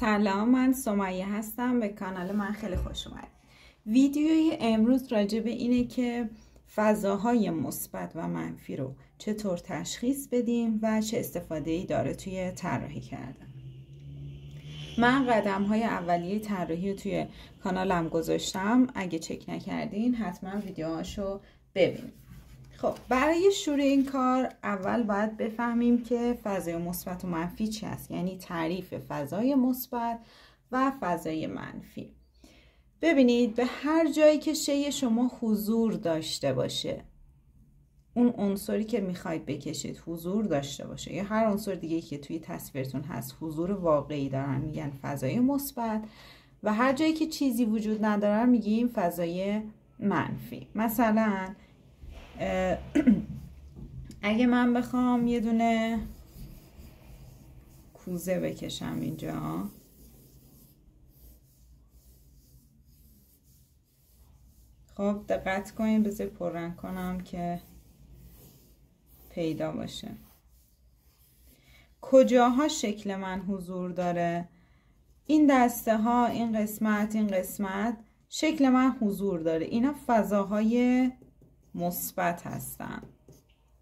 سلام، من سمیه هستم. به کانال من خیلی خوش اومدید. ویدیوی امروز راجع به اینه که فضاهای مثبت و منفی رو چطور تشخیص بدیم و چه استفاده‌ای داره توی طراحی کردن. من قدم‌های اولیه طراحی رو توی کانالم گذاشتم. اگه چک نکردین حتما ویدیوهاشو ببینید. خب برای شروع این کار اول باید بفهمیم که فضای مثبت و منفی چی است، یعنی تعریف فضای مثبت و فضای منفی. ببینید، به هر جایی که شی شما حضور داشته باشه، اون عنصری که میخواید بکشید حضور داشته باشه یا هر عنصر دیگه که توی تصویرتون هست حضور واقعی دارن، میگن فضای مثبت، و هر جایی که چیزی وجود نداره میگیم فضای منفی. مثلا اگه من بخوام یه دونه کوزه بکشم اینجا، خب دقت کنین، بذار پررنگ کنم که پیدا باشه. کجاها شکل من حضور داره؟ این دسته ها، این قسمت شکل من حضور داره. اینا فضاهای مثبت هستن.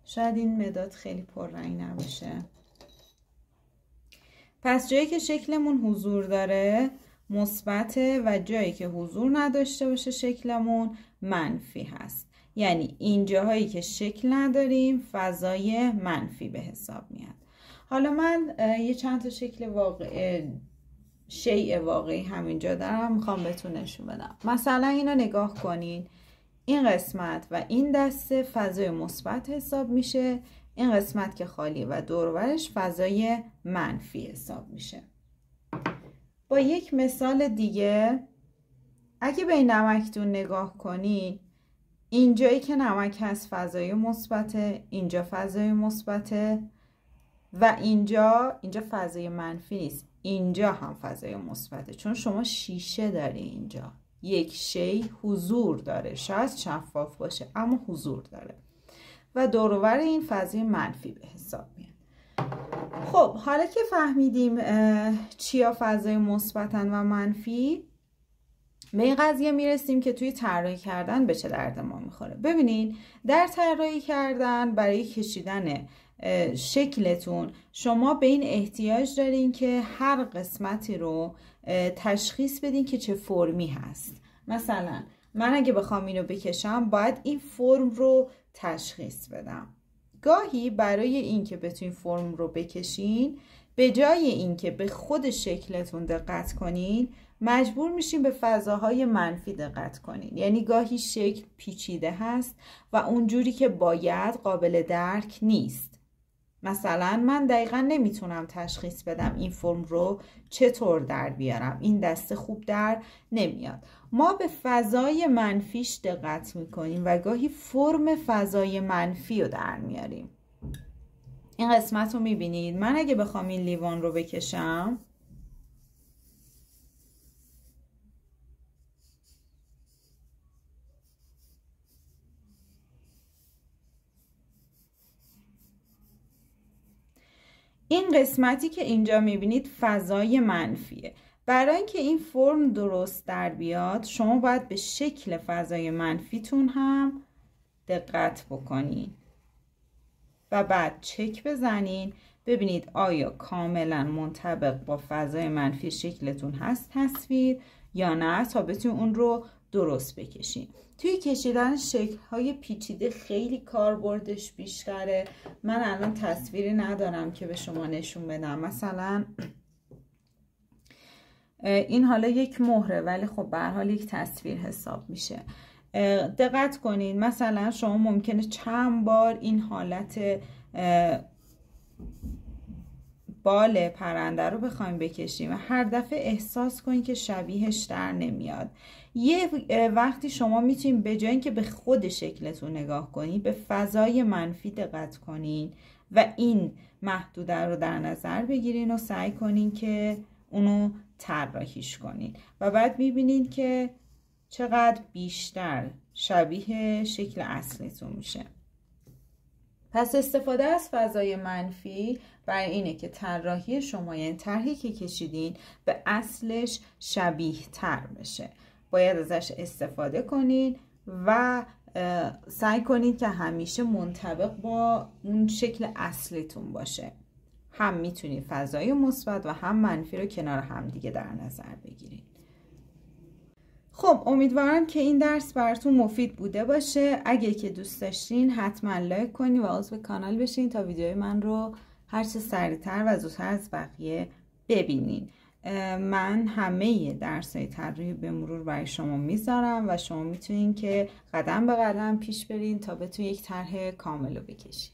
شاید این مداد خیلی پررنگ نباشه. پس جایی که شکلمون حضور داره مثبته و جایی که حضور نداشته باشه شکلمون منفی هست. یعنی این جاهایی که شکل نداریم فضای منفی به حساب میاد. حالا من یه چند تا شکل شیء واقعی همینجا دارم، میخوام بهتون نشون بدم. مثلا اینو نگاه کنین، این قسمت و این دسته فضای مثبت حساب میشه، این قسمت که خالی و دور و برش فضای منفی حساب میشه. با یک مثال دیگه، اگه به این نمکتون نگاه کنین، اینجایی که نمک هست فضای مثبته، اینجا فضای مثبته و اینجا فضای منفی نیست، اینجا هم فضای مثبته، چون شما شیشه داری اینجا. یک شی حضور داره، شاید شفاف باشه اما حضور داره و دور و بر این فضای منفی به حساب میاد. خب حالا که فهمیدیم چیا فضای مثبتن و منفی، به این قضیه میرسیم که توی طراحی کردن به چه درد ما میخوره. ببینین، در طراحی کردن برای کشیدن شکلتون شما به این احتیاج دارین که هر قسمتی رو تشخیص بدین که چه فرمی هست. مثلا من اگه بخوام اینو بکشم باید این فرم رو تشخیص بدم. گاهی برای این که بتونین فرم رو بکشین، به جای این که به خود شکلتون دقت کنین مجبور میشین به فضاهای منفی دقت کنین. یعنی گاهی شکل پیچیده هست و اونجوری که باید قابل درک نیست. مثلا من دقیقا نمیتونم تشخیص بدم این فرم رو چطور در بیارم، این دسته خوب در نمیاد. ما به فضای منفیش دقت میکنیم و گاهی فرم فضای منفی رو در میاریم. این قسمت رو میبینید. من اگه بخوام این لیوان رو بکشم، این قسمتی که اینجا میبینید فضای منفیه. برای اینکه این فرم درست در بیاد شما باید به شکل فضای منفیتون هم دقت بکنین و بعد چک بزنین ببینید آیا کاملا منطبق با فضای منفی شکلتون هست تصویر یا نه، تا بتونین اون رو درست بکشین. توی کشیدن شکل‌های پیچیده خیلی کاربردش بیشتره. من الان تصویری ندارم که به شما نشون بدم. مثلا این حالا یک مهره ولی خب به هر حال یک تصویر حساب میشه. دقت کنین، مثلا شما ممکنه چند بار این حالت بال پرنده رو بخوایم بکشیم و هر دفعه احساس کنین که شبیهش در نمیاد. یه وقتی شما میتونین به جای اینکه به خود شکلتون نگاه کنین به فضای منفی دقت کنین و این محدوده رو در نظر بگیرین و سعی کنین که اونو طراحیش کنین و بعد میبینین که چقدر بیشتر شبیه شکل اصلیتون میشه. پس استفاده از فضای منفی برای اینه که طراحی شما، یعنی طرحی که کشیدین، به اصلش شبیه تر بشه. باید ازش استفاده کنین و سعی کنید که همیشه منطبق با اون شکل اصلیتون باشه. هم میتونید فضای مثبت و هم منفی رو کنار هم دیگه در نظر بگیرید. خب امیدوارم که این درس براتون مفید بوده باشه. اگه که دوست داشتین حتما لایک کنید و عضو کانال بشین تا ویدیوی من رو هرچه سریعتر و زودتر از بقیه ببینین. من همه درس‌های طراحی به مرور برای شما میذارم و شما میتونین که قدم به قدم پیش برین تا بتونین یک طرح کامل رو بکشین.